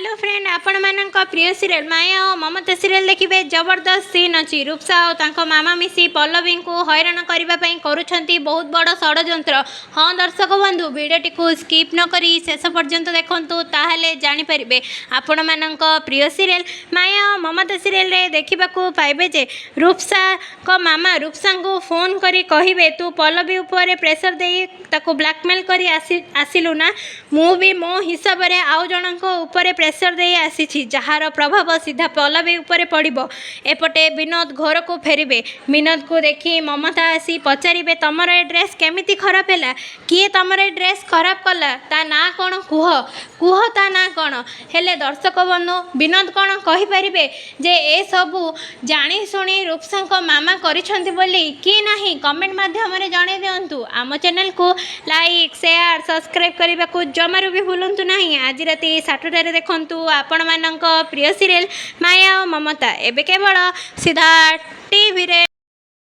Hello friend आपण मानक प्रिय सीरियल माया और ममता सीरियल देखिए जबरदस्त सीन अच्छी रूपसा और मामा मिसी पल्लवी को हैरान करने करुँच बहुत बड़ षड्यंत्र। हाँ दर्शक बंधु भिडटी को स्किप न करी शेष पर्यंत देखूँ ताहले जानीपारे आपण मानक प्रिय सीरियल माया और ममता सीरियल रे देखा पाइबे जे रूपसा को मामा रूपसा को फोन करी कहिबे तू पल्लवी उपर प्रेसर दे ताको ब्लैकमेल करी आसिलु ना मु भी मो हिसाब से आउ जनक उपरे प्रेसर दे आसी जार प्रभाव सीधा पल्लवी उपरे पड़ो। एपटे विनोद घर को फेरबे विनोद को देखी ममता आसी पचारे तमर ए ड्रेस केमिति खराब है किए तमर ए ड्रेस खराब कला ता ना कौन कुह कुह ता ना कौन हेले दर्शक बंधु विनोद कौन कहींपारे जे ए सबू जानी शुणी रूपसा मामा करिसेंति बोली कि नहीं कमेंट माध्यम जणे दिंतु। आम चैनल को लाइक शेयर सब्सक्राइब करने को जमारू भी भूलु नहीं। आज राति 7टारे देखंतु आपण मानक प्रिय सीरियल माया और ममता एबे केवल सीधा टीवी रे।